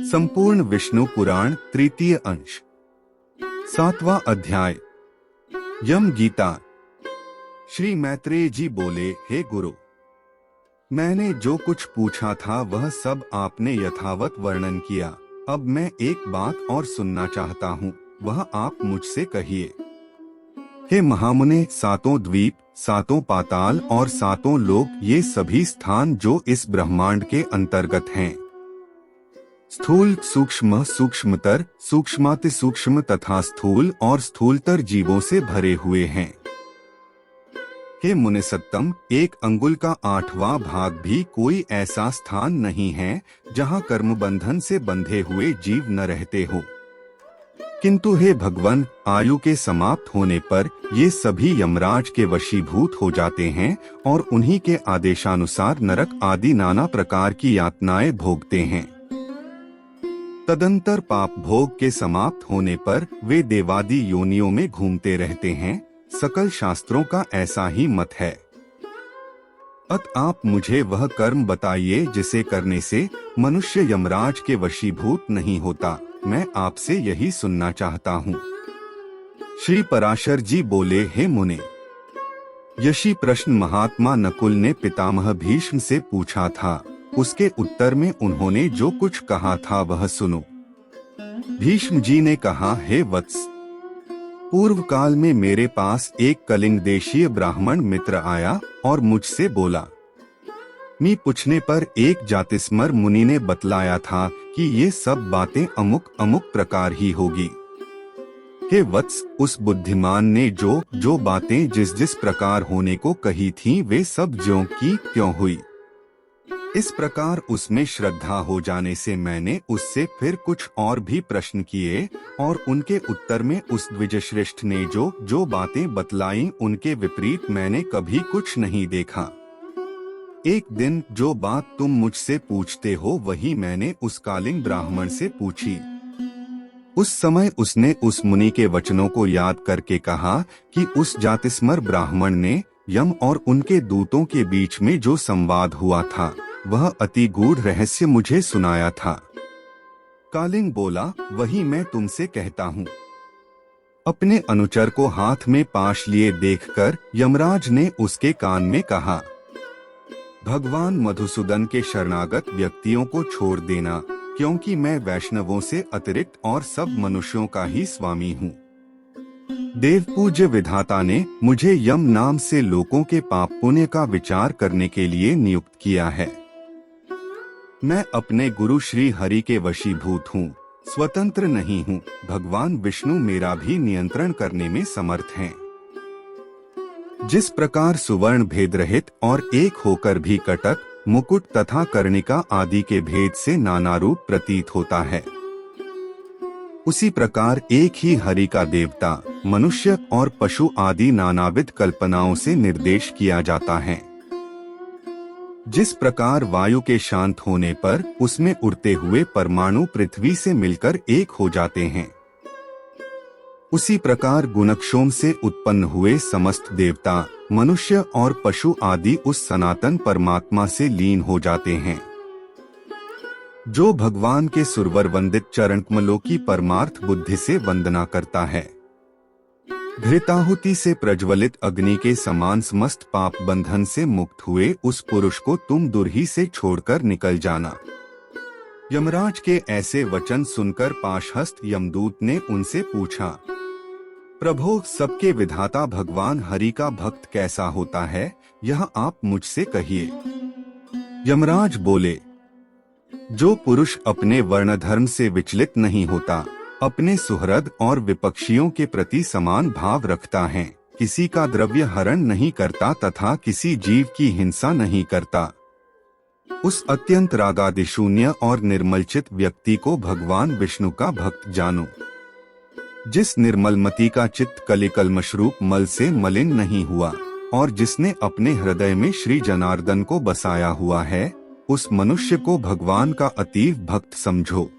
संपूर्ण विष्णु पुराण तृतीय अंश 7वां अध्याय। यम गीता। श्री मैत्रेय जी बोले, हे गुरु, मैंने जो कुछ पूछा था वह सब आपने यथावत वर्णन किया। अब मैं एक बात और सुनना चाहता हूँ, वह आप मुझसे कहिए। हे महामुने, सातों द्वीप, सातों पाताल और सातों लोक, ये सभी स्थान जो इस ब्रह्मांड के अंतर्गत हैं, स्थूल, सूक्ष्म, सूक्ष्मतर, सूक्ष्माति सूक्ष्म तथा स्थूल और स्थूलतर जीवों से भरे हुए हैं। हे मुनिसत्तम, एक अंगुल का 8वां भाग भी कोई ऐसा स्थान नहीं है जहाँ कर्म बंधन से बंधे हुए जीव न रहते हो। किंतु हे भगवान, आयु के समाप्त होने पर ये सभी यमराज के वशीभूत हो जाते हैं और उन्हीं के आदेशानुसार नरक आदि नाना प्रकार की यातनाएं भोगते हैं। तदंतर पाप भोग के समाप्त होने पर वे देवादि योनियों में घूमते रहते हैं। सकल शास्त्रों का ऐसा ही मत है। आप मुझे वह कर्म बताइए जिसे करने से मनुष्य यमराज के वशीभूत नहीं होता। मैं आपसे यही सुनना चाहता हूँ। श्री पराशर जी बोले, हे मुने, यशी प्रश्न महात्मा नकुल ने पितामह भीष्म से पूछा था। उसके उत्तर में उन्होंने जो कुछ कहा था वह सुनो। भीष्म जी ने कहा, हे वत्स, पूर्व काल में मेरे पास एक कलिंग देशीय ब्राह्मण मित्र आया और मुझसे बोला। मी पूछने पर एक जातिस्मर मुनि ने बतलाया था कि ये सब बातें अमुक अमुक प्रकार ही होगी। हे वत्स, उस बुद्धिमान ने जो जो बातें जिस जिस प्रकार होने को कही थीं वे सब ज्यों की त्यों हुई। इस प्रकार उसमें श्रद्धा हो जाने से मैंने उससे फिर कुछ और भी प्रश्न किए और उनके उत्तर में उस द्विजश्रेष्ठ ने जो जो बातें बतलाई उनके विपरीत मैंने कभी कुछ नहीं देखा। एक दिन जो बात तुम मुझसे पूछते हो वही मैंने उस कालिंग ब्राह्मण से पूछी। उस समय उसने उस मुनि के वचनों को याद करके कहा कि उस जातिस्मर ब्राह्मण ने यम और उनके दूतों के बीच में जो संवाद हुआ था वह अति गूढ़ रहस्य मुझे सुनाया था। कालिंग बोला, वही मैं तुमसे कहता हूँ। अपने अनुचर को हाथ में पाश लिए देखकर यमराज ने उसके कान में कहा, भगवान मधुसूदन के शरणागत व्यक्तियों को छोड़ देना, क्योंकि मैं वैष्णवों से अतिरिक्त और सब मनुष्यों का ही स्वामी हूँ। देवपूज्य विधाता ने मुझे यम नाम से लोगों के पाप पुण्य का विचार करने के लिए नियुक्त किया है। मैं अपने गुरु श्री हरि के वशीभूत हूँ, स्वतंत्र नहीं हूँ। भगवान विष्णु मेरा भी नियंत्रण करने में समर्थ हैं। जिस प्रकार सुवर्ण भेद रहित और एक होकर भी कटक, मुकुट तथा कर्णिका आदि के भेद से नाना रूप प्रतीत होता है, उसी प्रकार एक ही हरि का देवता, मनुष्य और पशु आदि नानाविध कल्पनाओं से निर्देश किया जाता है। जिस प्रकार वायु के शांत होने पर उसमें उड़ते हुए परमाणु पृथ्वी से मिलकर एक हो जाते हैं, उसी प्रकार गुणक्षोम से उत्पन्न हुए समस्त देवता, मनुष्य और पशु आदि उस सनातन परमात्मा से लीन हो जाते हैं। जो भगवान के सुरवर वंदित चरण कमलों की परमार्थ बुद्धि से वंदना करता है, घृताहुति से प्रज्वलित अग्नि के समान समस्त पाप बंधन से मुक्त हुए उस पुरुष को तुम दुर्ही से छोड़कर निकल जाना। यमराज के ऐसे वचन सुनकर पाशहस्त यमदूत ने उनसे पूछा, प्रभो, सबके विधाता भगवान हरि का भक्त कैसा होता है, यह आप मुझसे कहिए। यमराज बोले, जो पुरुष अपने वर्णधर्म से विचलित नहीं होता, अपने सुहृद और विपक्षियों के प्रति समान भाव रखता है, किसी का द्रव्य हरण नहीं करता तथा किसी जीव की हिंसा नहीं करता, उस अत्यंत रागादिशून्य और निर्मलचित व्यक्ति को भगवान विष्णु का भक्त जानो। जिस निर्मलमति का चित्त कलिकल्मषरूप मल से मलिन नहीं हुआ और जिसने अपने हृदय में श्री जनार्दन को बसाया हुआ है, उस मनुष्य को भगवान का अतीव भक्त समझो।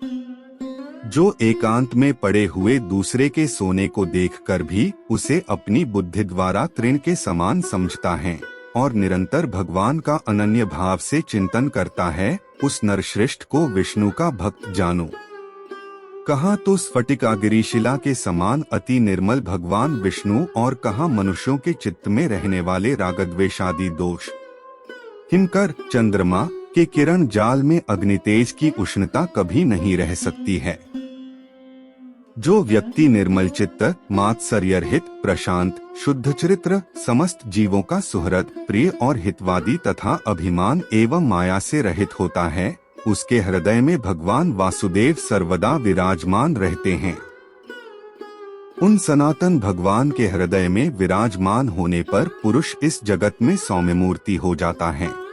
जो एकांत में पड़े हुए दूसरे के सोने को देखकर भी उसे अपनी बुद्धि द्वारा तृण के समान समझता है और निरंतर भगवान का अनन्य भाव से चिंतन करता है, उस नरश्रेष्ठ को विष्णु का भक्त जानो। कहा तो स्फटिकागिरी शिला के समान अति निर्मल भगवान विष्णु और कहा मनुष्यों के चित्त में रहने वाले रागद्वेषादि दोष। हिमकर चंद्रमा के किरण जाल में अग्नितेज की उष्णता कभी नहीं रह सकती है। जो व्यक्ति निर्मल चित्त, मात्सर्यरहित, प्रशांत, शुद्ध चरित्र, समस्त जीवों का सुहृद, प्रिय और हितवादी तथा अभिमान एवं माया से रहित होता है, उसके हृदय में भगवान वासुदेव सर्वदा विराजमान रहते हैं। उन सनातन भगवान के हृदय में विराजमान होने पर पुरुष इस जगत में सौम्य मूर्ति हो जाता है।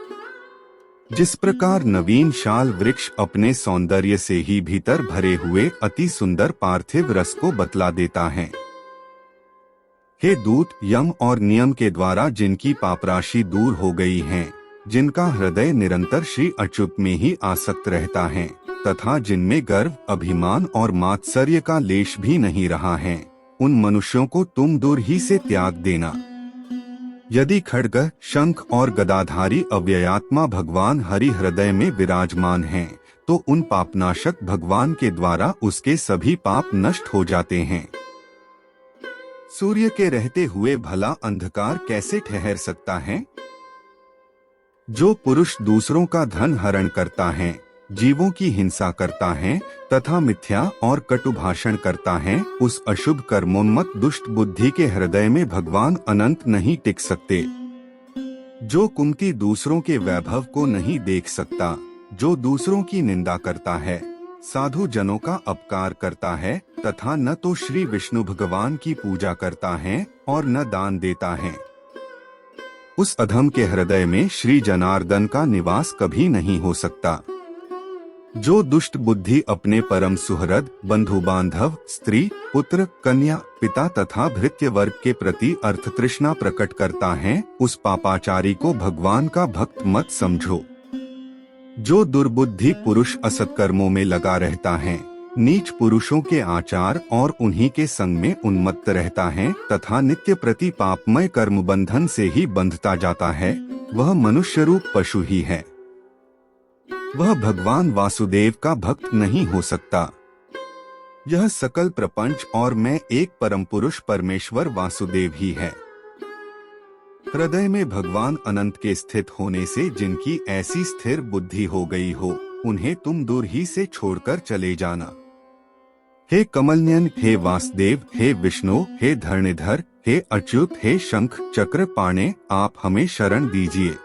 जिस प्रकार नवीन शाल वृक्ष अपने सौंदर्य से ही भीतर भरे हुए अति सुंदर पार्थिव रस को बतला देता है। हे दूत, यम और नियम के द्वारा जिनकी पापराशि दूर हो गई है, जिनका हृदय निरंतर श्री अच्युत में ही आसक्त रहता है तथा जिनमें गर्व, अभिमान और मात्सर्य का लेश भी नहीं रहा है, उन मनुष्यों को तुम दूर ही से त्याग देना। यदि खड्ग, शंख और गदाधारी अव्ययात्मा भगवान हरि हृदय में विराजमान हैं, तो उन पापनाशक भगवान के द्वारा उसके सभी पाप नष्ट हो जाते हैं। सूर्य के रहते हुए भला अंधकार कैसे ठहर सकता है? जो पुरुष दूसरों का धन हरण करता है, जीवों की हिंसा करता है तथा मिथ्या और कटु भाषण करता है, उस अशुभ कर्मोन्मत्त दुष्ट बुद्धि के हृदय में भगवान अनंत नहीं टिक सकते। जो कुंती दूसरों के वैभव को नहीं देख सकता, जो दूसरों की निंदा करता है, साधु जनों का अपकार करता है तथा न तो श्री विष्णु भगवान की पूजा करता है और न दान देता है, उस अधम के हृदय में श्री जनार्दन का निवास कभी नहीं हो सकता। जो दुष्ट बुद्धि अपने परम सुहृद, बंधु बांधव, स्त्री, पुत्र, कन्या, पिता तथा भृत्य वर्ग के प्रति अर्थ तृष्णा प्रकट करता है, उस पापाचारी को भगवान का भक्त मत समझो। जो दुर्बुद्धि पुरुष असत कर्मों में लगा रहता है, नीच पुरुषों के आचार और उन्हीं के संग में उन्मत्त रहता है तथा नित्य प्रति पापमय कर्म बंधन से ही बंधता जाता है, वह मनुष्य रूप पशु ही है। वह भगवान वासुदेव का भक्त नहीं हो सकता। यह सकल प्रपंच और मैं एक परम पुरुष परमेश्वर वासुदेव ही है। हृदय में भगवान अनंत के स्थित होने से जिनकी ऐसी स्थिर बुद्धि हो गई हो, उन्हें तुम दूर ही से छोड़कर चले जाना। हे कमलनयन, हे वासुदेव, हे विष्णु, हे धरणिधर, हे अच्युत, हे शंख चक्र पाणे, आप हमें शरण दीजिए।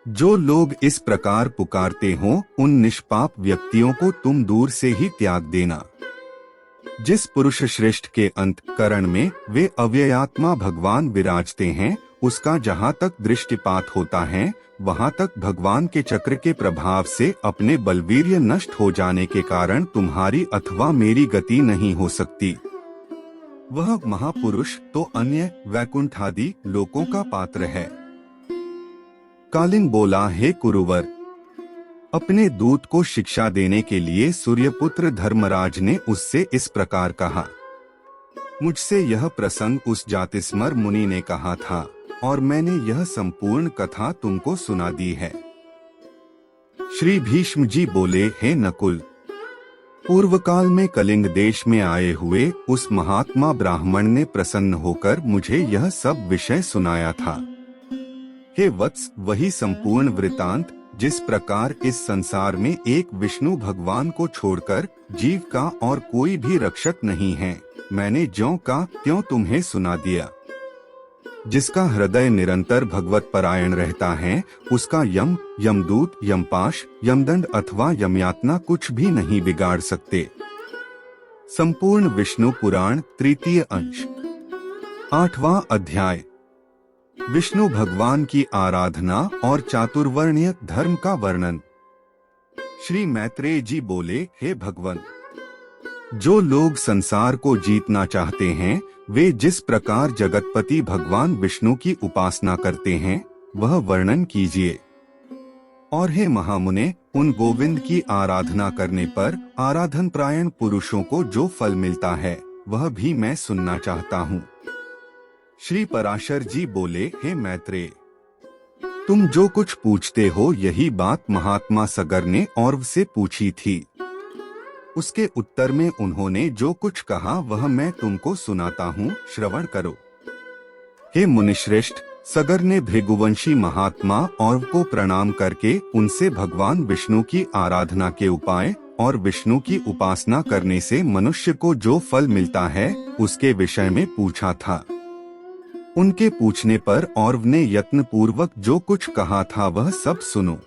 जो लोग इस प्रकार पुकारते हों, उन निष्पाप व्यक्तियों को तुम दूर से ही त्याग देना। जिस पुरुष श्रेष्ठ के अंतःकरण में वे अव्ययात्मा भगवान विराजते हैं, उसका जहाँ तक दृष्टिपात होता है, वहाँ तक भगवान के चक्र के प्रभाव से अपने बलवीर्य नष्ट हो जाने के कारण तुम्हारी अथवा मेरी गति नहीं हो सकती। वह महापुरुष तो अन्य वैकुंठादि लोकों का पात्र है। कालिंग बोला, हे कुरुवर, अपने दूत को शिक्षा देने के लिए सूर्यपुत्र धर्मराज ने उससे इस प्रकार कहा। मुझसे यह प्रसंग उस जातिस्मर मुनि ने कहा था और मैंने यह संपूर्ण कथा तुमको सुना दी है। श्री भीष्म जी बोले, हे नकुल, पूर्व काल में कलिंग देश में आए हुए उस महात्मा ब्राह्मण ने प्रसन्न होकर मुझे यह सब विषय सुनाया था। हे वत्स, वही संपूर्ण वृतांत जिस प्रकार इस संसार में एक विष्णु भगवान को छोड़कर जीव का और कोई भी रक्षक नहीं है, मैंने ज्यों का त्यों तुम्हें सुना दिया। जिसका हृदय निरंतर भगवत परायण रहता है, उसका यम, यमदूत, यमपाश, यमदंड अथवा यमयातना कुछ भी नहीं बिगाड़ सकते। संपूर्ण विष्णु पुराण, तृतीय अंश, 8वां अध्याय। विष्णु भगवान की आराधना और चातुर्वर्ण्य धर्म का वर्णन। श्री मैत्रेय जी बोले, हे भगवान, जो लोग संसार को जीतना चाहते हैं, वे जिस प्रकार जगतपति भगवान विष्णु की उपासना करते हैं, वह वर्णन कीजिए। और हे महामुने, उन गोविंद की आराधना करने पर आराधन प्रायण पुरुषों को जो फल मिलता है, वह भी मैं सुनना चाहता हूँ। श्री पराशर जी बोले, हे मैत्रेय, तुम जो कुछ पूछते हो यही बात महात्मा सगर ने औरव से पूछी थी। उसके उत्तर में उन्होंने जो कुछ कहा वह मैं तुमको सुनाता हूँ, श्रवण करो। हे मुनिश्रेष्ठ, सगर ने भृगुवंशी महात्मा औरव को प्रणाम करके उनसे भगवान विष्णु की आराधना के उपाय और विष्णु की उपासना करने से मनुष्य को जो फल मिलता है उसके विषय में पूछा था। उनके पूछने पर औरव ने यत्न पूर्वक जो कुछ कहा था वह सब सुनो।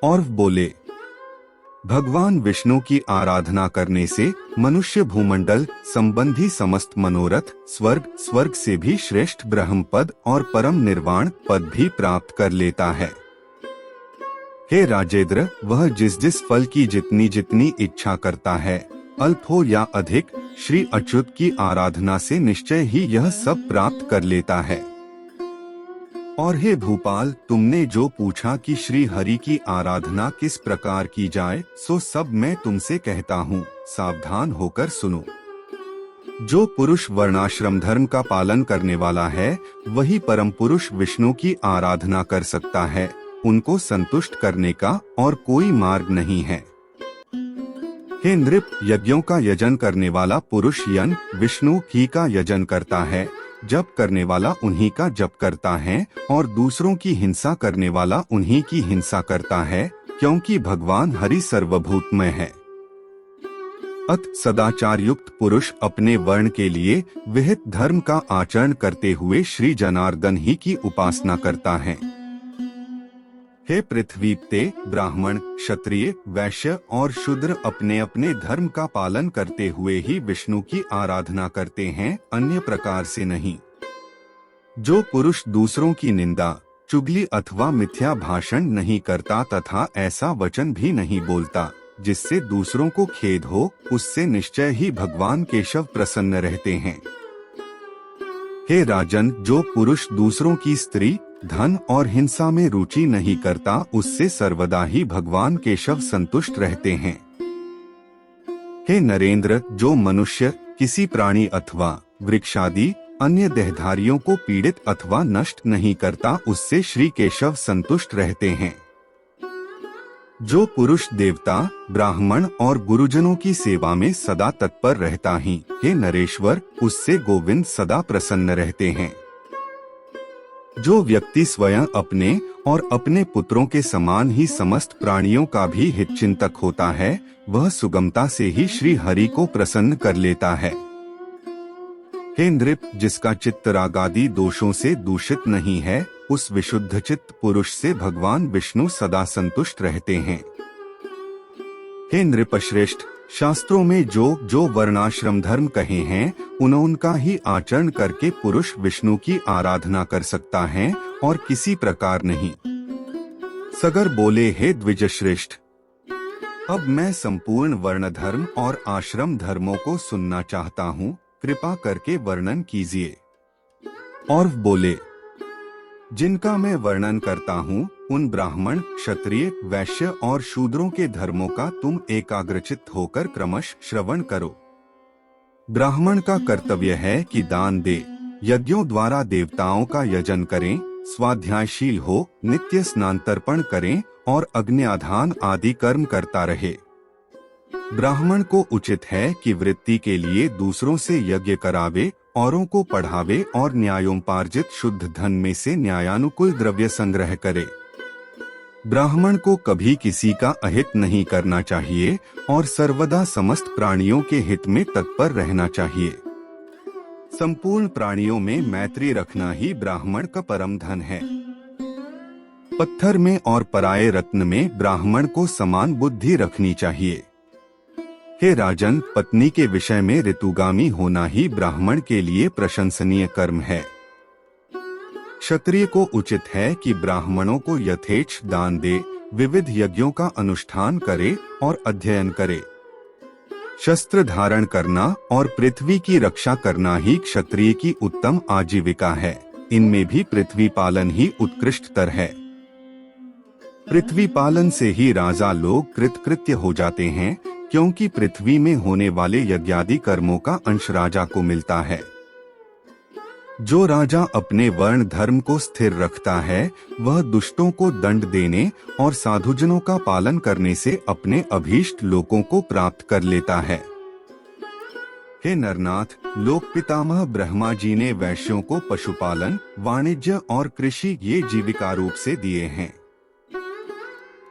औरव बोले, भगवान विष्णु की आराधना करने से मनुष्य भूमंडल संबंधी समस्त मनोरथ, स्वर्ग से भी श्रेष्ठ ब्रह्म पद और परम निर्वाण पद भी प्राप्त कर लेता है। हे राजेंद्र, वह जिस जिस फल की जितनी जितनी इच्छा करता है, अल्प हो या अधिक, श्री अच्युत की आराधना से निश्चय ही यह सब प्राप्त कर लेता है। और हे भूपाल, तुमने जो पूछा कि श्री हरि की आराधना किस प्रकार की जाए, सो सब मैं तुमसे कहता हूँ, सावधान होकर सुनो। जो पुरुष वर्णाश्रम धर्म का पालन करने वाला है वही परम पुरुष विष्णु की आराधना कर सकता है। उनको संतुष्ट करने का और कोई मार्ग नहीं है। हे नृप, यज्ञों का यजन करने वाला पुरुष यन विष्णु ही का यजन करता है, जप करने वाला उन्हीं का जप करता है और दूसरों की हिंसा करने वाला उन्हीं की हिंसा करता है, क्योंकि भगवान हरि सर्वभूतमय है। अत सदाचार युक्त पुरुष अपने वर्ण के लिए विहित धर्म का आचरण करते हुए श्री जनार्दन ही की उपासना करता है। हे पृथ्वीपते, ब्राह्मण, क्षत्रिय, वैश्य और शूद्र अपने अपने धर्म का पालन करते हुए ही विष्णु की आराधना करते हैं, अन्य प्रकार से नहीं। जो पुरुष दूसरों की निंदा, चुगली अथवा मिथ्या भाषण नहीं करता तथा ऐसा वचन भी नहीं बोलता जिससे दूसरों को खेद हो, उससे निश्चय ही भगवान केशव प्रसन्न रहते हैं। हे राजन, जो पुरुष दूसरों की स्त्री, धन और हिंसा में रुचि नहीं करता, उससे सर्वदा ही भगवान केशव संतुष्ट रहते हैं। हे नरेंद्र, जो मनुष्य किसी प्राणी अथवा वृक्षादि अन्य देहधारियों को पीड़ित अथवा नष्ट नहीं करता, उससे श्री केशव संतुष्ट रहते हैं। जो पुरुष देवता, ब्राह्मण और गुरुजनों की सेवा में सदा तत्पर रहता ही, हे नरेश्वर, उससे गोविंद सदा प्रसन्न रहते हैं। जो व्यक्ति स्वयं अपने और अपने पुत्रों के समान ही समस्त प्राणियों का भी हितचिंतक होता है, वह सुगमता से ही श्री हरि को प्रसन्न कर लेता है। हे नृप, जिसका चित्त रागादि दोषों से दूषित नहीं है, उस विशुद्ध चित्त पुरुष से भगवान विष्णु सदा संतुष्ट रहते हैं। हे नृपश्रेष्ठ, शास्त्रों में जो वर्णाश्रम धर्म कहे हैं, उनका ही आचरण करके पुरुष विष्णु की आराधना कर सकता है और किसी प्रकार नहीं। सगर बोले, हे द्विजश्रेष्ठ, अब मैं संपूर्ण वर्ण धर्म और आश्रम धर्मों को सुनना चाहता हूँ, कृपा करके वर्णन कीजिए। और बोले, जिनका मैं वर्णन करता हूँ उन ब्राह्मण, क्षत्रिय, वैश्य और शूद्रों के धर्मों का तुम एकाग्रचित्त होकर क्रमश श्रवण करो। ब्राह्मण का कर्तव्य है कि दान दे, यज्ञों द्वारा देवताओं का यजन करें, स्वाध्यायशील हो, नित्य स्नान तर्पण करें और अग्न्याधान आदि कर्म करता रहे। ब्राह्मण को उचित है कि वृत्ति के लिए दूसरों से यज्ञ करावे, औरों को पढ़ावे और न्यायोपार्जित शुद्ध धन में से न्यायानुकूल द्रव्य संग्रह करे। ब्राह्मण को कभी किसी का अहित नहीं करना चाहिए और सर्वदा समस्त प्राणियों के हित में तत्पर रहना चाहिए। संपूर्ण प्राणियों में मैत्री रखना ही ब्राह्मण का परम धन है। पत्थर में और पराये रत्न में ब्राह्मण को समान बुद्धि रखनी चाहिए। हे राजन, पत्नी के विषय में ऋतुगामी होना ही ब्राह्मण के लिए प्रशंसनीय कर्म है। क्षत्रिय को उचित है कि ब्राह्मणों को यथेच्छ दान दे, विविध यज्ञों का अनुष्ठान करे और अध्ययन करे। शस्त्र धारण करना और पृथ्वी की रक्षा करना ही क्षत्रिय की उत्तम आजीविका है। इनमें भी पृथ्वी पालन ही उत्कृष्टतर है। पृथ्वी पालन से ही राजा लोग कृतकृत्य हो जाते हैं, क्योंकि पृथ्वी में होने वाले यज्ञादि कर्मों का अंश राजा को मिलता है। जो राजा अपने वर्ण धर्म को स्थिर रखता है वह दुष्टों को दंड देने और साधुजनों का पालन करने से अपने अभीष्ट लोकों को प्राप्त कर लेता है। हे नरनाथ, लोक पितामह ब्रह्मा जी ने वैश्यों को पशुपालन, वाणिज्य और कृषि ये जीविका रूप से दिए हैं।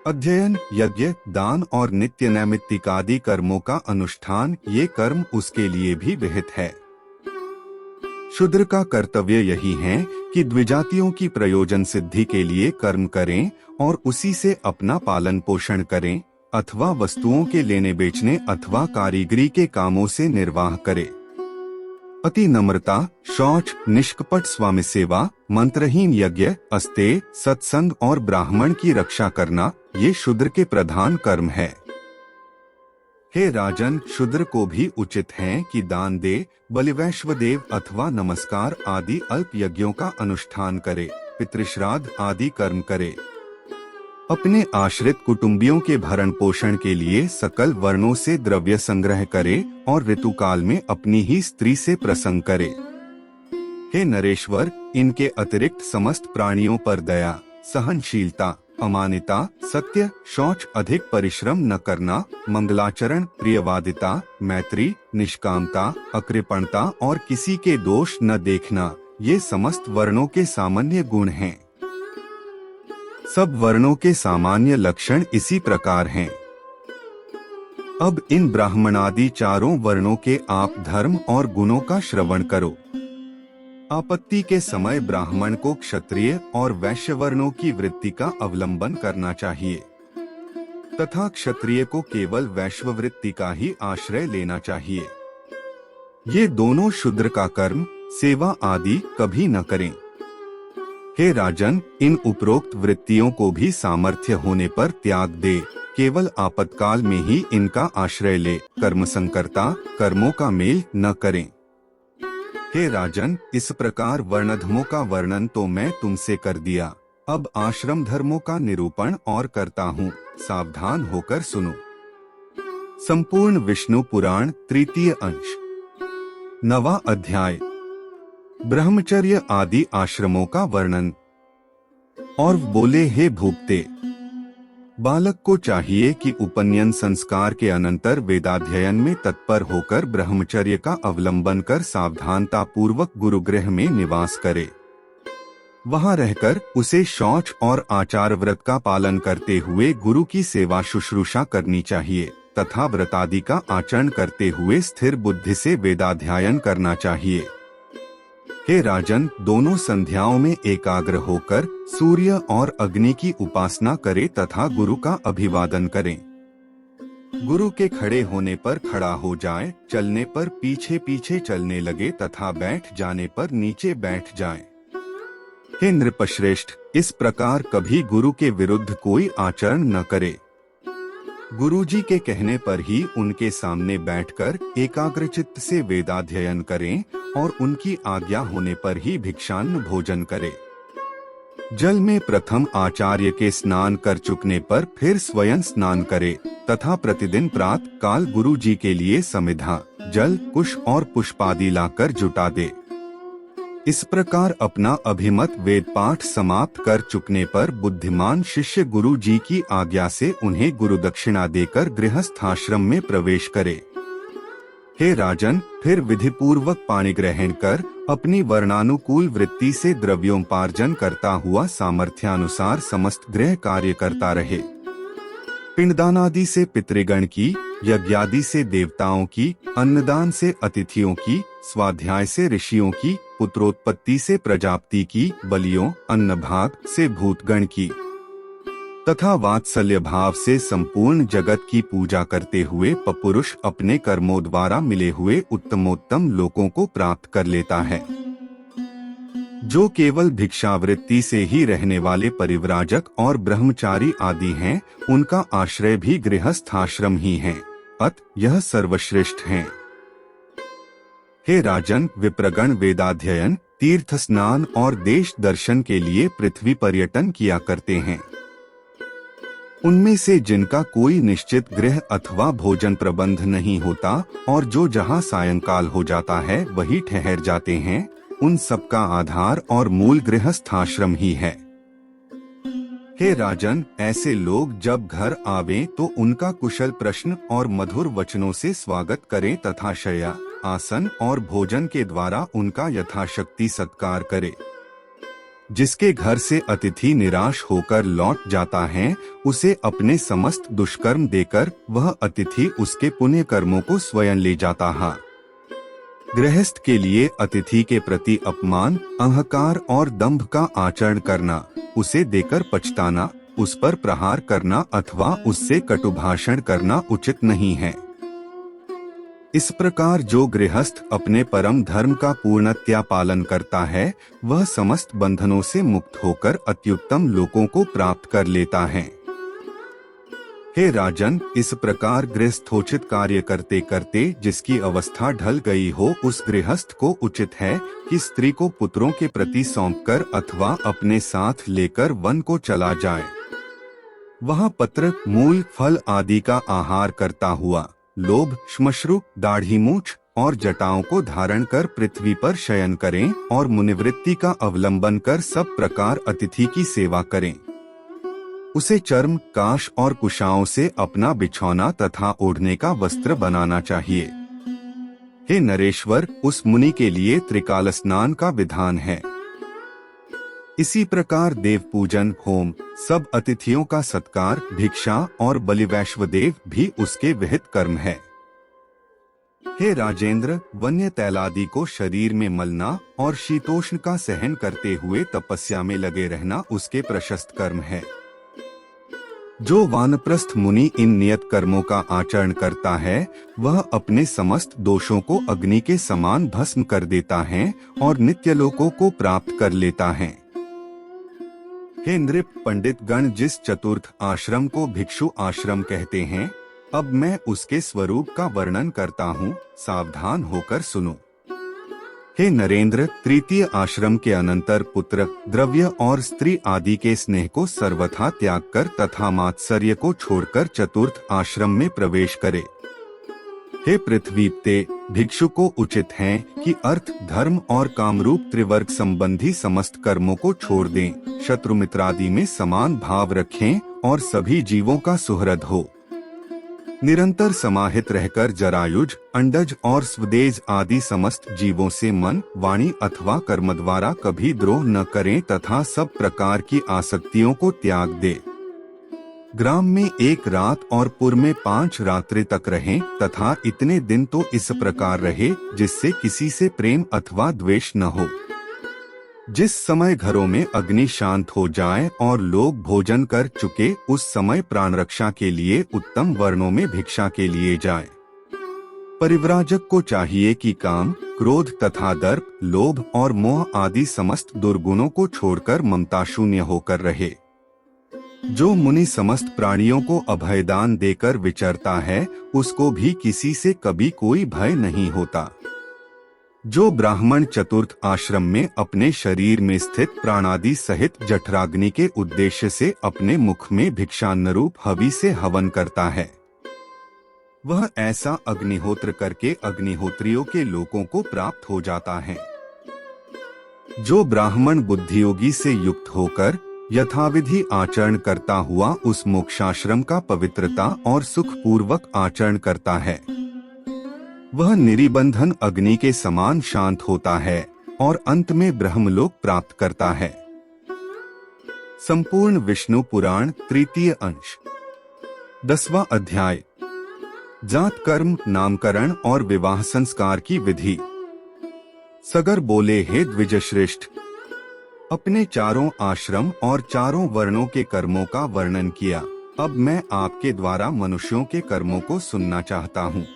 अध्ययन, यज्ञ, दान और नित्य नैमित्तिकादि कर्मों का अनुष्ठान ये कर्म उसके लिए भी विहित है। शूद्र का कर्तव्य यही है कि द्विजातियों की प्रयोजन सिद्धि के लिए कर्म करें और उसी से अपना पालन पोषण करें अथवा वस्तुओं के लेने बेचने अथवा कारीगरी के कामों से निर्वाह करे। अति नम्रता, शौच, निष्कपट स्वामी सेवा, मंत्रहीन यज्ञ, अस्तेय, सत्संग और ब्राह्मण की रक्षा करना ये शूद्र के प्रधान कर्म है। हे राजन, शूद्र को भी उचित है कि दान दे, बलिवैश्वदेव अथवा नमस्कार आदि अल्प यज्ञों का अनुष्ठान करे, पितृश्राद्ध आदि कर्म करे, अपने आश्रित कुटुंबियों के भरण पोषण के लिए सकल वर्णों से द्रव्य संग्रह करे और ऋतुकाल में अपनी ही स्त्री से प्रसंग करे। हे नरेश्वर, इनके अतिरिक्त समस्त प्राणियों पर दया, सहनशीलता, अमानिता, सत्य, शौच, अधिक परिश्रम न करना, मंगलाचरण, प्रियवादिता, मैत्री, निष्कामता, अकृपणता और किसी के दोष न देखना ये समस्त वर्णों के सामान्य गुण हैं। सब वर्णों के सामान्य लक्षण इसी प्रकार हैं। अब इन ब्राह्मणादि चारों वर्णों के आप धर्म और गुणों का श्रवण करो। आपत्ति के समय ब्राह्मण को क्षत्रिय और वैश्य वर्णों की वृत्ति का अवलंबन करना चाहिए तथा क्षत्रिय को केवल वैश्व वृत्ति का ही आश्रय लेना चाहिए। ये दोनों शूद्र का कर्म, सेवा आदि कभी न करें। हे राजन, इन उपरोक्त वृत्तियों को भी सामर्थ्य होने पर त्याग दे, केवल आपातकाल में ही इनका आश्रय ले, कर्म संकर्ता कर्मों का मेल न करें। हे राजन, इस प्रकार वर्णधर्मों का वर्णन तो मैं तुमसे कर दिया, अब आश्रम धर्मों का निरूपण और करता हूँ, सावधान होकर सुनो। संपूर्ण विष्णु पुराण, तृतीय अंश, 9वां अध्याय, ब्रह्मचर्य आदि आश्रमों का वर्णन। और बोले, हे भूपते, बालक को चाहिए कि उपनयन संस्कार के अनंतर वेदाध्ययन में तत्पर होकर ब्रह्मचर्य का अवलंबन कर सावधानता पूर्वक गुरुगृह में निवास करे। वहां रहकर उसे शौच और आचार व्रत का पालन करते हुए गुरु की सेवा शुश्रूषा करनी चाहिए तथा व्रतादि का आचरण करते हुए स्थिर बुद्धि से वेदाध्ययन करना चाहिए। हे राजन, दोनों संध्याओं में एकाग्र होकर सूर्य और अग्नि की उपासना करे तथा गुरु का अभिवादन करें। गुरु के खड़े होने पर खड़ा हो जाए, चलने पर पीछे पीछे चलने लगे तथा बैठ जाने पर नीचे बैठ जाए। हे नृपश्रेष्ठ, इस प्रकार कभी गुरु के विरुद्ध कोई आचरण न करे। गुरुजी के कहने पर ही उनके सामने बैठकर एकाग्रचित्त से वेदाध्ययन करें और उनकी आज्ञा होने पर ही भिक्षान्न भोजन करें। जल में प्रथम आचार्य के स्नान कर चुकने पर फिर स्वयं स्नान करे तथा प्रतिदिन प्रातः काल गुरुजी के लिए समिधा, जल, कुश और पुष्पादि लाकर जुटा दे। इस प्रकार अपना अभिमत वेद पाठ समाप्त कर चुकने पर बुद्धिमान शिष्य गुरु जी की आज्ञा से उन्हें गुरु दक्षिणा देकर गृहस्थाश्रम में प्रवेश करे। हे राजन, फिर विधि पूर्वक पानी ग्रहण कर अपनी वर्णानुकूल वृत्ति से द्रव्योपार्जन करता हुआ सामर्थ्यानुसार समस्त गृह कार्य करता रहे। पिंडदानादि से पितृगण की, यज्ञादि से देवताओं की, अन्नदान से अतिथियों की, स्वाध्याय से ऋषियों की, पुत्रोत्पत्ति से प्रजापति की, बलियों, अन्नभाग से भूतगण की तथा वात्सल्य भाव से संपूर्ण जगत की पूजा करते हुए पपुरुष अपने कर्मों द्वारा मिले हुए उत्तमोत्तम लोकों को प्राप्त कर लेता है। जो केवल भिक्षावृत्ति से ही रहने वाले परिव्राजक और ब्रह्मचारी आदि हैं, उनका आश्रय भी गृहस्थाश्रम ही है, अतः यह सर्वश्रेष्ठ है। हे राजन, विप्रगण वेदाध्ययन, तीर्थ स्नान और देश दर्शन के लिए पृथ्वी पर्यटन किया करते हैं। उनमें से जिनका कोई निश्चित गृह अथवा भोजन प्रबंध नहीं होता और जो जहां सायंकाल हो जाता है वही ठहर जाते हैं, उन सबका आधार और मूल गृहस्थाश्रम ही है। हे राजन, ऐसे लोग जब घर आवें तो उनका कुशल प्रश्न और मधुर वचनों से स्वागत करें तथा शय्या, आसन और भोजन के द्वारा उनका यथाशक्ति सत्कार करें। जिसके घर से अतिथि निराश होकर लौट जाता है, उसे अपने समस्त दुष्कर्म देकर वह अतिथि उसके पुण्य कर्मों को स्वयं ले जाता है। गृहस्थ के लिए अतिथि के प्रति अपमान, अहंकार और दंभ का आचरण करना, उसे देकर पछताना, उस पर प्रहार करना अथवा उससे कटुभाषण करना उचित नहीं है। इस प्रकार जो गृहस्थ अपने परम धर्म का पूर्णतया पालन करता है, वह समस्त बंधनों से मुक्त होकर अत्युत्तम लोकों को प्राप्त कर लेता है। हे राजन, इस प्रकार गृहस्थोचित कार्य करते करते जिसकी अवस्था ढल गई हो, उस गृहस्थ को उचित है कि स्त्री को पुत्रों के प्रति सौंपकर अथवा अपने साथ लेकर वन को चला जाए। वहाँ पत्र, मूल, फल आदि का आहार करता हुआ लोभ, श्मश्रु, दाढ़ी मूछ और जटाओं को धारण कर पृथ्वी पर शयन करें और मुनिवृत्ति का अवलंबन कर सब प्रकार अतिथि की सेवा करें। उसे चर्म, काश और कुशाओं से अपना बिछौना तथा ओढ़ने का वस्त्र बनाना चाहिए। हे नरेश्वर, उस मुनि के लिए त्रिकाल स्नान का विधान है। इसी प्रकार देव पूजन, होम, सब अतिथियों का सत्कार, भिक्षा और बलिवैश्वदेव भी उसके विहित कर्म है। हे राजेंद्र, वन्य तैलादि को शरीर में मलना और शीतोष्ण का सहन करते हुए तपस्या में लगे रहना उसके प्रशस्त कर्म है। जो वानप्रस्थ मुनि इन नियत कर्मों का आचरण करता है, वह अपने समस्त दोषों को अग्नि के समान भस्म कर देता है और नित्य लोकों को प्राप्त कर लेता है। हे नृप, पंडित गण जिस चतुर्थ आश्रम को भिक्षु आश्रम कहते हैं, अब मैं उसके स्वरूप का वर्णन करता हूँ, सावधान होकर सुनो। हे नरेंद्र, तृतीय आश्रम के अनंतर पुत्र, द्रव्य और स्त्री आदि के स्नेह को सर्वथा त्याग कर तथा मात्सर्य को छोड़कर चतुर्थ आश्रम में प्रवेश करे। हे पृथ्वीपते, भिक्षु को उचित है कि अर्थ, धर्म और कामरूप त्रिवर्ग संबंधी समस्त कर्मों को छोड़ दें, शत्रु मित्रादि में समान भाव रखें और सभी जीवों का सुहृद हो। निरंतर समाहित रहकर जरायुज, अंडज और स्वदेज आदि समस्त जीवों से मन, वाणी अथवा कर्म द्वारा कभी द्रोह न करें तथा सब प्रकार की आसक्तियों को त्याग दे। ग्राम में 1 रात और पुर में 5 रात्रि तक रहें तथा इतने दिन तो इस प्रकार रहे जिससे किसी से प्रेम अथवा द्वेष न हो। जिस समय घरों में अग्नि शांत हो जाए और लोग भोजन कर चुके, उस समय प्राण रक्षा के लिए उत्तम वर्णों में भिक्षा के लिए जाए। परिव्राजक को चाहिए कि काम, क्रोध तथा दर्प, लोभ और मोह आदि समस्त दुर्गुणों को छोड़कर ममता शून्य होकर रहे। जो मुनि समस्त प्राणियों को अभयदान देकर विचरता है, उसको भी किसी से कभी कोई भय नहीं होता। जो ब्राह्मण चतुर्थ आश्रम में अपने शरीर में स्थित प्राणादि सहित जठराग्नि के उद्देश्य से अपने मुख में भिक्षान्नरूप हवि से हवन करता है, वह ऐसा अग्निहोत्र करके अग्निहोत्रियों के लोकों को प्राप्त हो जाता है। जो ब्राह्मण बुद्धियोगी से युक्त होकर यथाविधि आचरण करता हुआ उस मोक्षाश्रम का पवित्रता और सुख पूर्वक आचरण करता है, वह निरिबंधन अग्नि के समान शांत होता है और अंत में ब्रह्मलोक प्राप्त करता है। संपूर्ण विष्णु पुराण, तृतीय अंश, 10वां अध्याय। जात कर्म, नामकरण और विवाह संस्कार की विधि। सगर बोले, हे द्विजश्रेष्ठ, अपने चारों आश्रम और चारों वर्णों के कर्मों का वर्णन किया। अब मैं आपके द्वारा मनुष्यों के कर्मों को सुनना चाहता हूँ।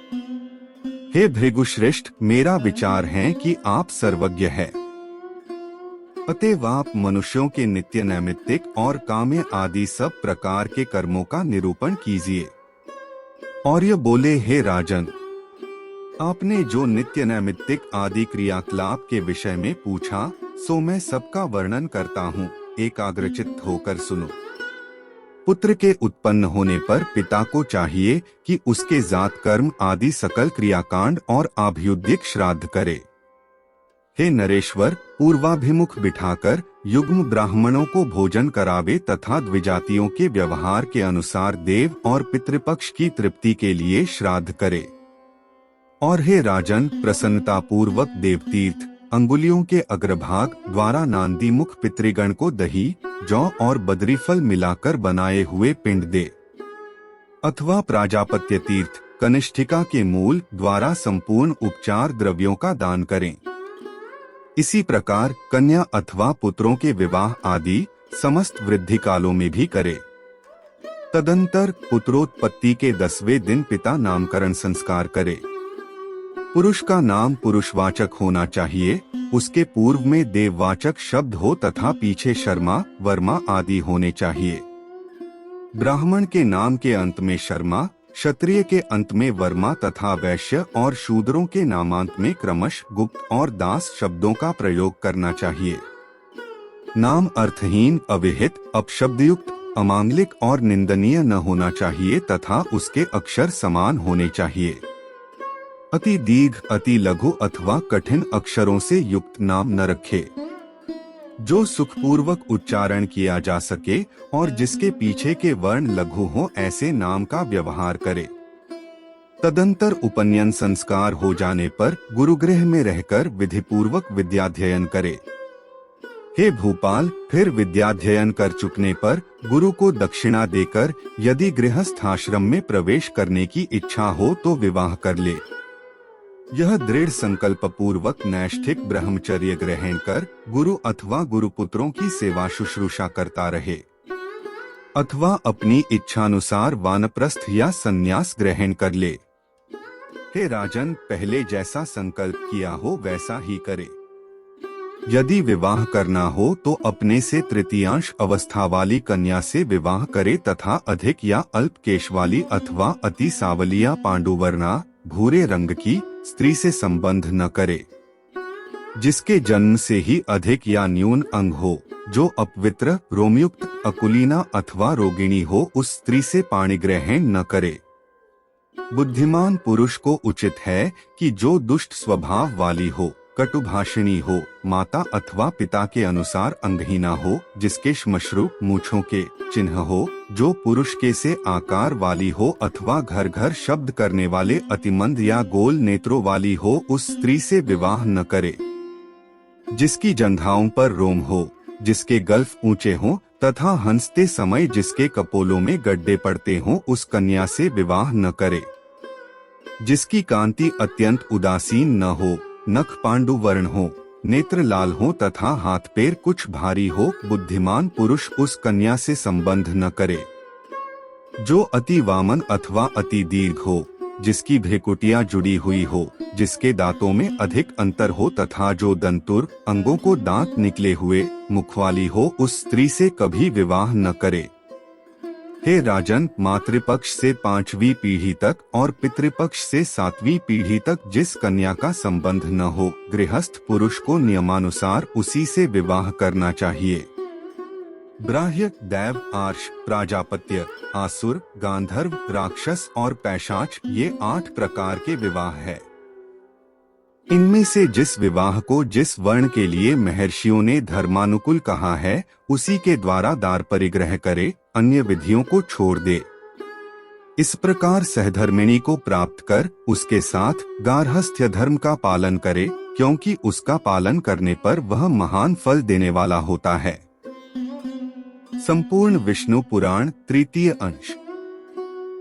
हे भृगुश्रेष्ठ, मेरा विचार है कि आप सर्वज्ञ हैं। अतएव आप मनुष्यों के नित्य नैमित्तिक और काम्य आदि सब प्रकार के कर्मों का निरूपण कीजिए। और ये बोले, हे राजन, आपने जो नित्य नैमित्तिक आदि क्रियाकलाप के विषय में पूछा, सो मैं सबका वर्णन करता हूँ, एकाग्रचित्त होकर सुनो। पुत्र के उत्पन्न होने पर पिता को चाहिए कि उसके जात कर्म आदि सकल क्रियाकांड और आभ्युद्यिक श्राद्ध करे। हे नरेश्वर, पूर्वाभिमुख बिठाकर युग्म ब्राह्मणों को भोजन करावे तथा द्विजातियों के व्यवहार के अनुसार देव और पितृपक्ष की तृप्ति के लिए श्राद्ध करे। और हे राजन, प्रसन्नता पूर्वक देवतीर्थ अंगुलियों के अग्रभाग द्वारा नांदी मुख पितृगण को दही, जौ और बद्रीफल मिलाकर बनाए हुए पिंड दे, अथवा प्राजापत्य तीर्थ कनिष्ठिका के मूल द्वारा संपूर्ण उपचार द्रव्यों का दान करें। इसी प्रकार कन्या अथवा पुत्रों के विवाह आदि समस्त वृद्धि कालों में भी करे। तदंतर पुत्रोत्पत्ति के 10वें दिन पिता नामकरण संस्कार करे। पुरुष का नाम पुरुषवाचक होना चाहिए, उसके पूर्व में देववाचक शब्द हो तथा पीछे शर्मा, वर्मा आदि होने चाहिए। ब्राह्मण के नाम के अंत में शर्मा, क्षत्रिय के अंत में वर्मा तथा वैश्य और शूद्रों के नामांत में क्रमश गुप्त और दास शब्दों का प्रयोग करना चाहिए। नाम अर्थहीन, अविहित, अपशब्दयुक्त, अमांगलिक और निंदनीय न होना चाहिए तथा उसके अक्षर समान होने चाहिए। अति दीर्घ, अति लघु अथवा कठिन अक्षरों से युक्त नाम न रखे। जो सुखपूर्वक उच्चारण किया जा सके और जिसके पीछे के वर्ण लघु हो, ऐसे नाम का व्यवहार करे। तदंतर उपनयन संस्कार हो जाने पर गुरुगृह में रहकर विधिपूर्वक विद्याध्ययन करे। हे भूपाल, फिर विद्याध्ययन कर चुकने पर गुरु को दक्षिणा देकर यदि गृहस्थ आश्रम में प्रवेश करने की इच्छा हो तो विवाह कर ले। यह दृढ़ संकल्प पूर्वक नैष्ठिक ब्रह्मचर्य ग्रहण कर गुरु अथवा गुरुपुत्रों की सेवा शुश्रूषा करता रहे, अथवा अपनी इच्छानुसार वानप्रस्थ या संन्यास ग्रहण कर ले। हे राजन, पहले जैसा संकल्प किया हो वैसा ही करे। यदि विवाह करना हो तो अपने से तृतीयांश अवस्था वाली कन्या से विवाह करे तथा अधिक या अल्प केश वाली अथवा अति सावली या पांडुवर्णा, भूरे रंग की स्त्री से संबंध न करे। जिसके जन्म से ही अधिक या न्यून अंग हो, जो अपवित्र, रोमयुक्त, अकुलीना अथवा रोगिणी हो, उस स्त्री से पाणिग्रहण न करे। बुद्धिमान पुरुष को उचित है कि जो दुष्ट स्वभाव वाली हो, कटुभाषिणी हो, माता अथवा पिता के अनुसार अंगहीना हो, जिसके श्मश्रु मूछों के चिन्ह हो, जो पुरुष के से आकार वाली हो अथवा घर घर शब्द करने वाले अतिमंद या गोल नेत्रों वाली हो, उस स्त्री से विवाह न करे। जिसकी जंघाओं पर रोम हो, जिसके गल्फ ऊंचे हों तथा हंसते समय जिसके कपोलों में गड्ढे पड़ते हों, उस कन्या से विवाह न करे। जिसकी कांति अत्यंत उदासीन न हो, नख पांडु वर्ण हो, नेत्र लाल हो तथा हाथ पैर कुछ भारी हो, बुद्धिमान पुरुष उस कन्या से संबंध न करे। जो अति वामन अथवा अति दीर्घ हो, जिसकी भ्रुकुटियां जुड़ी हुई हो, जिसके दांतों में अधिक अंतर हो तथा जो दंतुर, अंगों को दांत निकले हुए, मुख वाली हो, उस स्त्री से कभी विवाह न करे। हे राजन, मातृपक्ष से 5वीं पीढ़ी तक और पितृपक्ष से 7वीं पीढ़ी तक जिस कन्या का संबंध न हो, गृहस्थ पुरुष को नियमानुसार उसी से विवाह करना चाहिए। ब्राह्य, दैव, आर्ष, प्राजापत्य, आसुर, गांधर्व, राक्षस और पैशाच, ये 8 प्रकार के विवाह है। इनमें से जिस विवाह को जिस वर्ण के लिए महर्षियों ने धर्मानुकूल कहा है, उसी के द्वारा दार परिग्रह करे, अन्य विधियों को छोड़ दे। इस प्रकार सहधर्मिणी को प्राप्त कर उसके साथ गार्हस्थ्य धर्म का पालन करे, क्योंकि उसका पालन करने पर वह महान फल देने वाला होता है। संपूर्ण विष्णु पुराण, 3य अंश,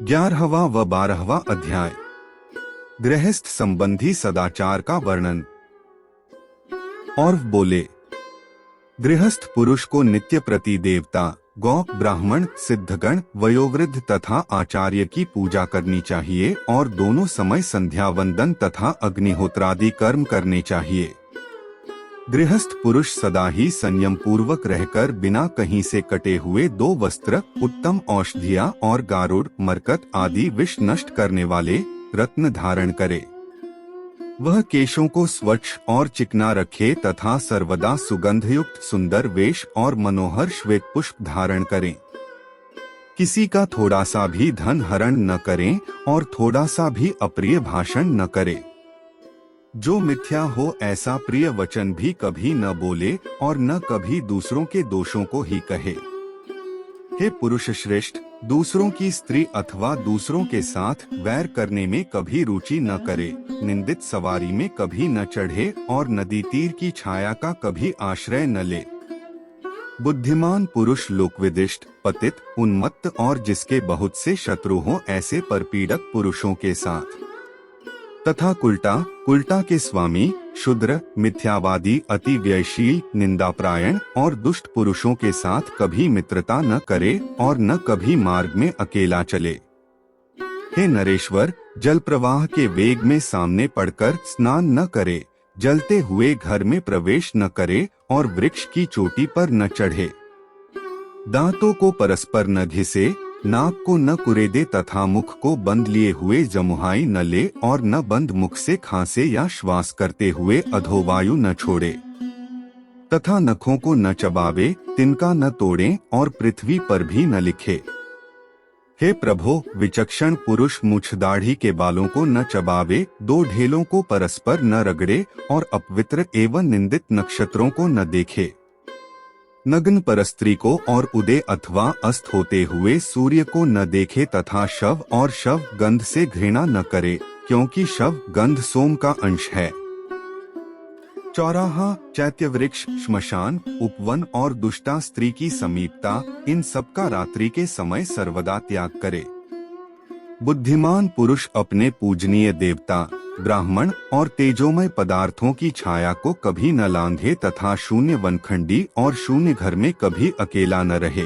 11वां व 12वां अध्याय। गृहस्थ संबंधी सदाचार का वर्णन। और बोले, गृहस्थ पुरुष को नित्य प्रति देवता, गौ, ब्राह्मण, सिद्धगण, वयोवृद्ध तथा आचार्य की पूजा करनी चाहिए और दोनों समय संध्या वंदन तथा अग्निहोत्रादि कर्म करने चाहिए। गृहस्थ पुरुष सदा ही संयम पूर्वक रहकर बिना कहीं से कटे हुए 2 वस्त्र, उत्तम औषधियां और गारुड़, मरकत आदि विष नष्ट करने वाले रत्न धारण करे। वह केशों को स्वच्छ और चिकना रखे तथा सर्वदा सुगंधयुक्त सुंदर वेश और मनोहर श्वेत पुष्प धारण करें। किसी का थोड़ा सा भी धन हरण न करें और थोड़ा सा भी अप्रिय भाषण न करें। जो मिथ्या हो ऐसा प्रिय वचन भी कभी न बोले और न कभी दूसरों के दोषों को ही कहे। हे पुरुष श्रेष्ठ, दूसरों की स्त्री अथवा दूसरों के साथ वैर करने में कभी रुचि न करे, निंदित सवारी में कभी न चढ़े और नदी तीर की छाया का कभी आश्रय न ले। बुद्धिमान पुरुष लोकविदिष्ट, पतित, उन्मत्त और जिसके बहुत से शत्रु हों ऐसे परपीड़क पुरुषों के साथ तथा कुलटा के स्वामी, शुद्र, मिथ्यावादी, अति व्ययशील, निंदाप्रायण और दुष्ट पुरुषों के साथ कभी मित्रता न करे और न कभी मार्ग में अकेला चले। हे नरेश्वर, जल प्रवाह के वेग में सामने पड़कर स्नान न करे, जलते हुए घर में प्रवेश न करे और वृक्ष की चोटी पर न चढ़े। दांतों को परस्पर न घिसे, नाक को न कुरेदे तथा मुख को बंद लिए हुए जमुहाई न ले और न बंद मुख से खांसे या श्वास करते हुए अधोवायु न छोड़े तथा नखों को न चबावे, तिनका न तोड़े और पृथ्वी पर भी न लिखे। हे प्रभो, विचक्षण पुरुष मुछ दाढ़ी के बालों को न चबावे, दो ढेलों को परस्पर न रगड़े और अपवित्र एवं निंदित नक्षत्रों को न देखे। नग्न परस्त्री को और उदय अथवा अस्त होते हुए सूर्य को न देखे तथा शव और शव गंध से घृणा न करे, क्योंकि शव गंध सोम का अंश है। चौराहा, चैत्य वृक्ष, श्मशान, उपवन और दुष्टा स्त्री की समीपता, इन सब का रात्रि के समय सर्वदा त्याग करे। बुद्धिमान पुरुष अपने पूजनीय देवता, ब्राह्मण और तेजोमय पदार्थों की छाया को कभी न लांघे तथा शून्य वनखंडी और शून्य घर में कभी अकेला न रहे।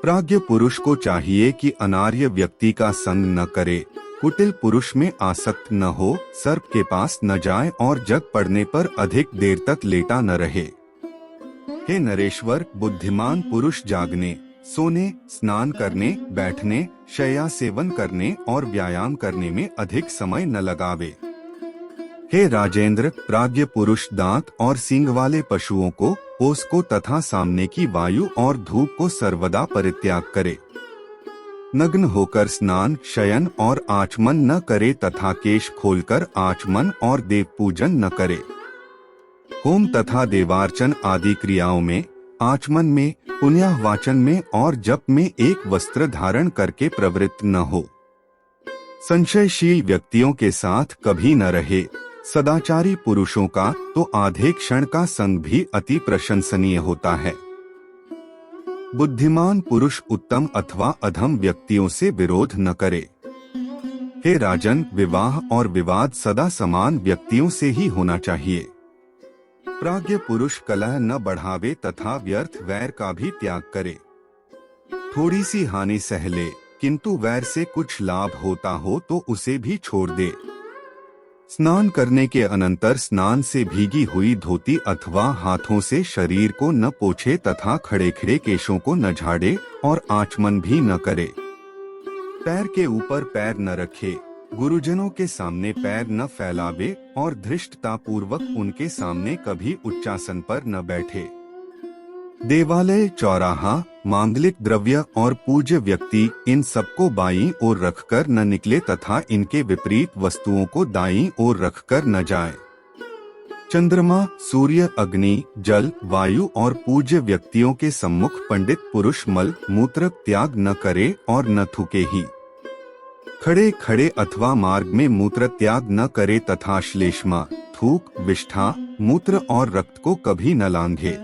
प्राज्ञ पुरुष को चाहिए कि अनार्य व्यक्ति का संग न करे, कुटिल पुरुष में आसक्त न हो, सर्प के पास न जाए और जग पड़ने पर अधिक देर तक लेटा न रहे। हे नरेश्वर, बुद्धिमान पुरुष जागने, सोने, स्नान करने, बैठने, शय्या सेवन करने और व्यायाम करने में अधिक समय न लगावे। हे राजेंद्र, प्राज्ञ पुरुष दांत और सींग वाले पशुओं को, ओस को तथा सामने की वायु और धूप को सर्वदा परित्याग करे। नग्न होकर स्नान, शयन और आचमन न करे तथा केश खोलकर आचमन और देव पूजन न करे। होम तथा देवार्चन आदि क्रियाओं में, आचमन में, पुण्य वाचन में और जप में एक वस्त्र धारण करके प्रवृत्त न हो। संशयशील व्यक्तियों के साथ कभी न रहे। सदाचारी पुरुषों का तो आधे क्षण का संग भी अति प्रशंसनीय होता है। बुद्धिमान पुरुष उत्तम अथवा अधम व्यक्तियों से विरोध न करे। हे राजन, विवाह और विवाद सदा समान व्यक्तियों से ही होना चाहिए। प्राज्ञ पुरुष कलह न बढ़ावे तथा व्यर्थ वैर का भी त्याग करे। थोड़ी सी हानि सह ले, किंतु वैर से कुछ लाभ होता हो तो उसे भी छोड़ दे। स्नान करने के अनंतर स्नान से भीगी हुई धोती अथवा हाथों से शरीर को न पोछे तथा खड़े खड़े केशों को न झाड़े और आचमन भी न करे। पैर के ऊपर पैर न रखे, गुरुजनों के सामने पैर न फैलावे और धृष्टता पूर्वक उनके सामने कभी उच्चासन पर न बैठे। देवालय, चौराहा, मांगलिक द्रव्य और पूज्य व्यक्ति, इन सबको बाईं ओर रखकर न निकले तथा इनके विपरीत वस्तुओं को दाईं ओर रखकर न जाए। चंद्रमा, सूर्य, अग्नि, जल, वायु और पूज्य व्यक्तियों के सम्मुख पंडित पुरुष मल मूत्र त्याग न करे और न थूके ही। खड़े खड़े अथवा मार्ग में मूत्र त्याग न करे तथा श्लेष्मा, थूक, विष्ठा, मूत्र और रक्त को कभी न लांघे।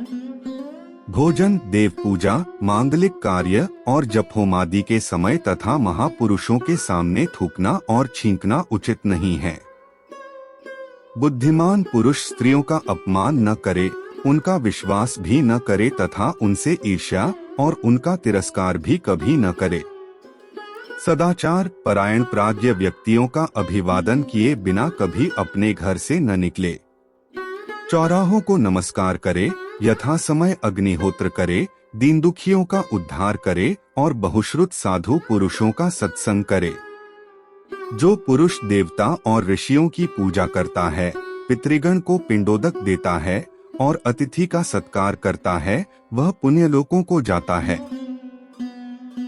भोजन, देव पूजा, मांगलिक कार्य और जपहोमादि के समय तथा महापुरुषों के सामने थूकना और छींकना उचित नहीं है। बुद्धिमान पुरुष स्त्रियों का अपमान न करे, उनका विश्वास भी न करे तथा उनसे ईर्ष्या और उनका तिरस्कार भी कभी न करे। सदाचार परायण प्राज्ञ व्यक्तियों का अभिवादन किए बिना कभी अपने घर से न निकले। चौराहों को नमस्कार करे, यथा समय अग्निहोत्र करे, दीन दुखियों का उद्धार करे और बहुश्रुत साधु पुरुषों का सत्संग करे। जो पुरुष देवता और ऋषियों की पूजा करता है, पितृगण को पिंडोदक देता है और अतिथि का सत्कार करता है, वह पुण्यलोकों को जाता है।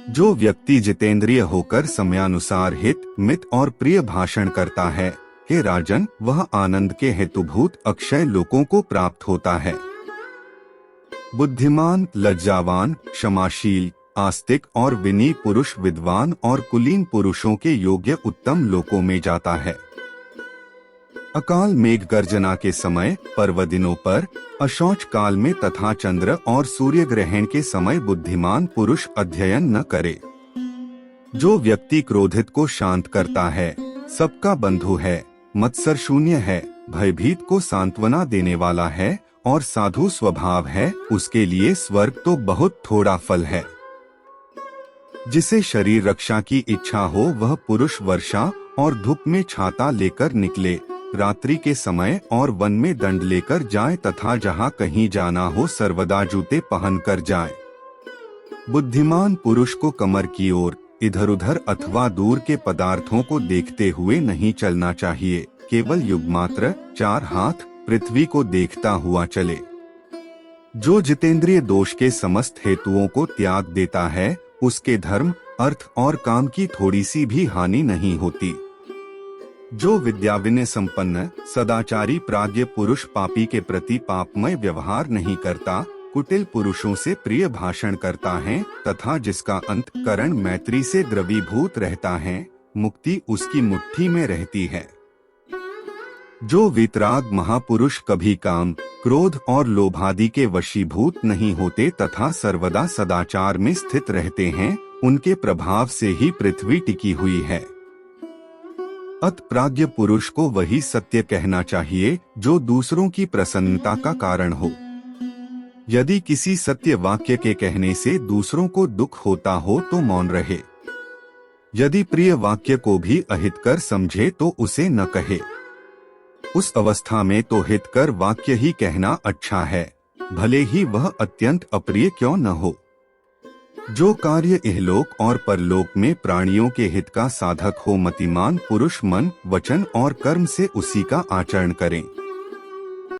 जो व्यक्ति जितेंद्रिय होकर समयानुसार हित, मित और प्रिय भाषण करता है, हे राजन, वह आनंद के हेतुभूत अक्षय लोकों को प्राप्त होता है। बुद्धिमान, लज्जावान, क्षमाशील, आस्तिक और विनयी पुरुष विद्वान और कुलीन पुरुषों के योग्य उत्तम लोकों में जाता है। अकाल मेघ गर्जना के समय, पर्व दिनों पर, अशौच काल में तथा चंद्र और सूर्य ग्रहण के समय बुद्धिमान पुरुष अध्ययन न करे। जो व्यक्ति क्रोधित को शांत करता है, सबका बंधु है, मत्सर शून्य है, भयभीत को सांत्वना देने वाला है और साधु स्वभाव है, उसके लिए स्वर्ग तो बहुत थोड़ा फल है। जिसे शरीर रक्षा की इच्छा हो वह पुरुष वर्षा और धूप में छाता लेकर निकले, रात्रि के समय और वन में दंड लेकर जाए तथा जहाँ कहीं जाना हो सर्वदा जूते पहनकर जाए। बुद्धिमान पुरुष को कमर की ओर, इधर उधर अथवा दूर के पदार्थों को देखते हुए नहीं चलना चाहिए, केवल युगमात्र 4 हाथ पृथ्वी को देखता हुआ चले। जो जितेंद्रिय दोष के समस्त हेतुओं को त्याग देता है, उसके धर्म, अर्थ और काम की थोड़ी सी भी हानि नहीं होती। जो विद्या विनय संपन्न, सदाचारी प्राज्ञ पुरुष पापी के प्रति पापमय व्यवहार नहीं करता, कुटिल पुरुषों से प्रिय भाषण करता है तथा जिसका अंतःकरण मैत्री से द्रवीभूत रहता है, मुक्ति उसकी मुट्ठी में रहती है। जो वितराग महापुरुष कभी काम, क्रोध और लोभादि के वशीभूत नहीं होते तथा सर्वदा सदाचार में स्थित रहते हैं, उनके प्रभाव से ही पृथ्वी टिकी हुई है। अत प्राज्ञ पुरुष को वही सत्य कहना चाहिए जो दूसरों की प्रसन्नता का कारण हो। यदि किसी सत्य वाक्य के कहने से दूसरों को दुख होता हो तो मौन रहे। यदि प्रिय वाक्य को भी अहितकर समझे तो उसे न कहे। उस अवस्था में तो हितकर वाक्य ही कहना अच्छा है, भले ही वह अत्यंत अप्रिय क्यों न हो। जो कार्य इहलोक और परलोक में प्राणियों के हित का साधक हो, मतिमान पुरुष मन, वचन और कर्म से उसी का आचरण करें।